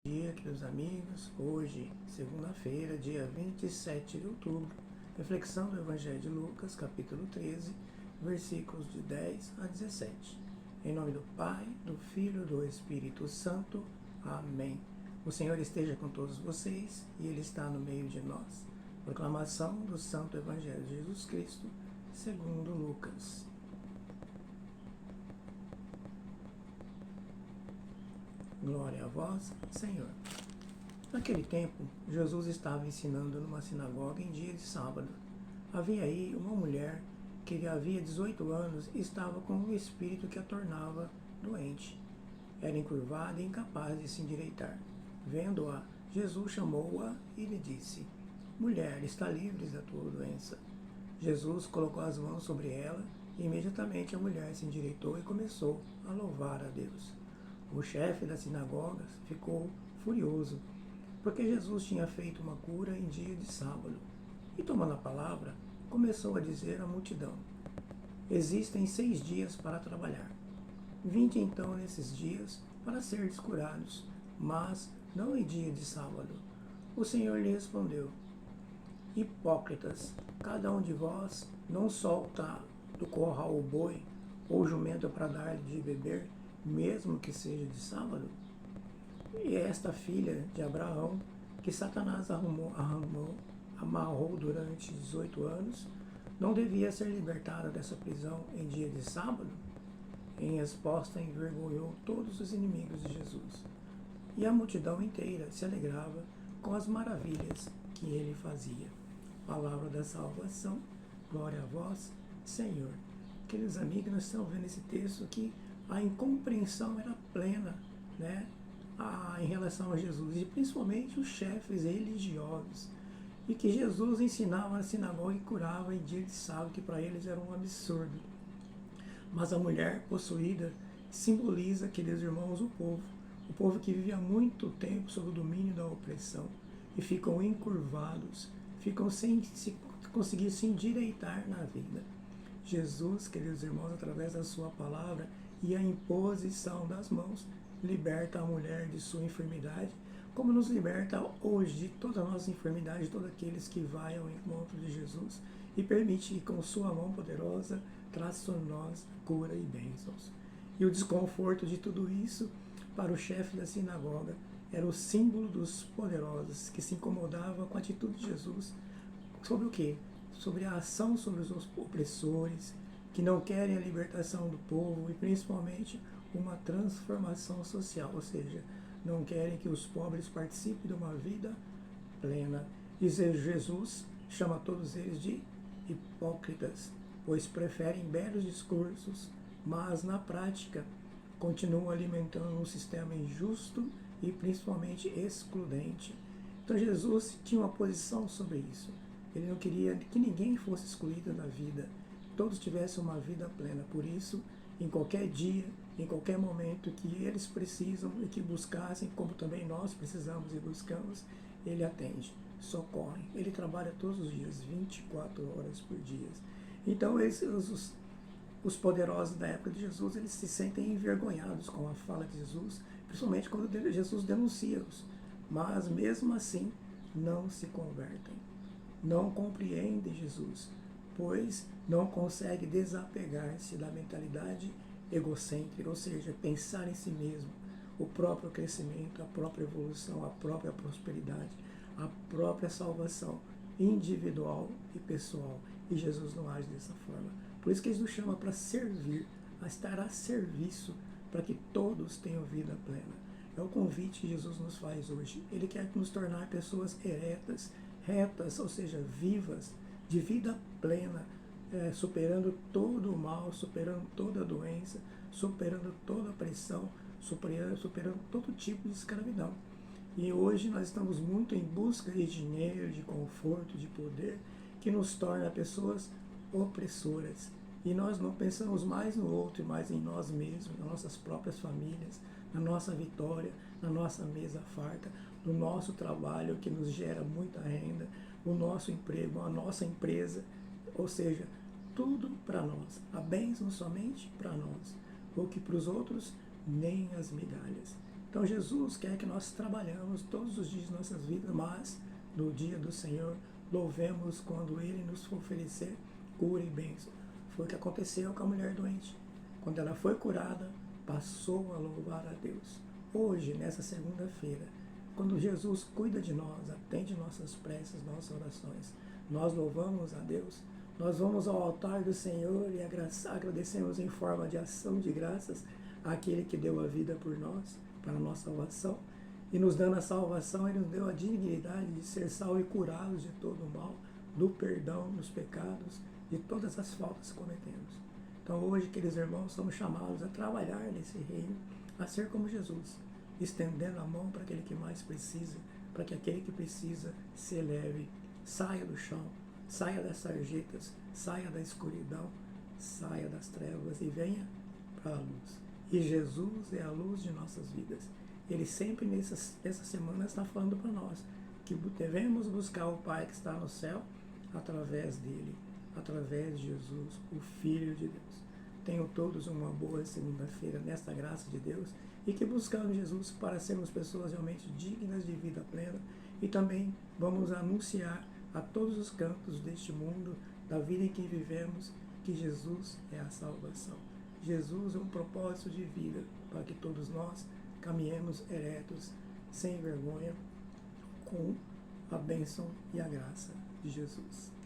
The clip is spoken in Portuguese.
Bom dia, queridos amigos. Hoje, segunda-feira, dia 27 de outubro, reflexão do Evangelho de Lucas, capítulo 13, versículos de 10 a 17. Em nome do Pai, do Filho e do Espírito Santo. Amém. O Senhor esteja com todos vocês e Ele está no meio de nós. Proclamação do Santo Evangelho de Jesus Cristo, segundo Lucas. Glória a vós, Senhor. Naquele tempo, Jesus estava ensinando numa sinagoga em dia de sábado. Havia aí uma mulher que havia 18 anos e estava com um espírito que a tornava doente. Era encurvada e incapaz de se endireitar. Vendo-a, Jesus chamou-a e lhe disse: Mulher, está livre da tua doença. Jesus colocou as mãos sobre ela e imediatamente a mulher se endireitou e começou a louvar a Deus. O chefe das sinagogas ficou furioso, porque Jesus tinha feito uma cura em dia de sábado. E tomando a palavra, começou a dizer à multidão: Existem 6 dias para trabalhar. Vinde então nesses dias para seres curados, mas não em dia de sábado. O Senhor lhe respondeu: Hipócritas, cada um de vós não solta do curral o boi ou o jumento para dar-lhe de beber, mesmo que seja de sábado? E esta filha de Abraão, que Satanás amarrou durante 18 anos, não devia ser libertada dessa prisão em dia de sábado? Em resposta, envergonhou todos os inimigos de Jesus. E a multidão inteira se alegrava com as maravilhas que ele fazia. Palavra da salvação, glória a vós, Senhor. Queridos amigos, nós estamos vendo esse texto que a incompreensão era plena, né, em relação a Jesus, e principalmente os chefes religiosos, e que Jesus ensinava na sinagoga e curava em dia de sábado, que para eles era um absurdo. Mas a mulher possuída simboliza, queridos irmãos, o povo que vive há muito tempo sob o domínio da opressão, e ficam encurvados, ficam sem conseguir se endireitar na vida. Jesus, queridos irmãos, através da sua palavra e a imposição das mãos, liberta a mulher de sua enfermidade, como nos liberta hoje de toda a nossa enfermidade, de todos aqueles que vão ao encontro de Jesus, e permite que com sua mão poderosa traça sobre nós cura e bênçãos. E o desconforto de tudo isso, para o chefe da sinagoga, era o símbolo dos poderosos, que se incomodava com a atitude de Jesus, sobre o quê? Sobre a ação sobre os opressores, que não querem a libertação do povo e principalmente uma transformação social, ou seja, não querem que os pobres participem de uma vida plena. E Jesus chama todos eles de hipócritas, pois preferem belos discursos, mas na prática continuam alimentando um sistema injusto e principalmente excludente. Então Jesus tinha uma posição sobre isso. Ele não queria que ninguém fosse excluído da vida, todos tivessem uma vida plena. Por isso, em qualquer dia, em qualquer momento que eles precisam e que buscassem, como também nós precisamos e buscamos, ele atende, socorre. Ele trabalha todos os dias, 24 horas por dia. Então, os poderosos da época de Jesus, eles se sentem envergonhados com a fala de Jesus, principalmente quando Jesus denuncia-os. Mas, mesmo assim, não se convertem. Não compreendem Jesus, pois não consegue desapegar-se da mentalidade egocêntrica, ou seja, pensar em si mesmo, o próprio crescimento, a própria evolução, a própria prosperidade, a própria salvação individual e pessoal. E Jesus não age dessa forma. Por isso que ele nos chama para servir, a estar a serviço, para que todos tenham vida plena. É o convite que Jesus nos faz hoje. Ele quer nos tornar pessoas retas, ou seja, vivas, de vida plena, superando todo o mal, superando toda a doença, superando toda a pressão, superando todo tipo de escravidão. E hoje nós estamos muito em busca de dinheiro, de conforto, de poder, que nos torna pessoas opressoras. E nós não pensamos mais no outro e mais em nós mesmos, nas nossas próprias famílias, na nossa vitória, na nossa mesa farta, no nosso trabalho que nos gera muita renda, o nosso emprego, a nossa empresa, ou seja, tudo para nós, a bênção somente para nós, o que para os outros nem as migalhas. Então Jesus quer que nós trabalhamos todos os dias de nossas vidas, mas no dia do Senhor louvemos quando Ele nos oferecer cura e bênção. Foi o que aconteceu com a mulher doente. Quando ela foi curada, passou a louvar a Deus. Hoje, nessa segunda-feira, quando Jesus cuida de nós, atende nossas preces, nossas orações, nós louvamos a Deus, nós vamos ao altar do Senhor e agradecemos em forma de ação de graças àquele que deu a vida por nós, para a nossa salvação, e nos dando a salvação, Ele nos deu a dignidade de ser salvo e curados de todo o mal, do perdão dos pecados, de todas as faltas que cometemos. Então hoje, queridos irmãos, somos chamados a trabalhar nesse reino, a ser como Jesus, estendendo a mão para aquele que mais precisa, para que aquele que precisa se eleve, saia do chão, saia das sarjetas, saia da escuridão, saia das trevas e venha para a luz. E Jesus é a luz de nossas vidas. Ele sempre nessas semanas está falando para nós que devemos buscar o Pai que está no céu através dele, através de Jesus, o Filho de Deus. Tenham todos uma boa segunda-feira nesta graça de Deus e que buscamos Jesus para sermos pessoas realmente dignas de vida plena e também vamos anunciar a todos os cantos deste mundo, da vida em que vivemos, que Jesus é a salvação. Jesus é um propósito de vida para que todos nós caminhemos eretos, sem vergonha, com a bênção e a graça de Jesus.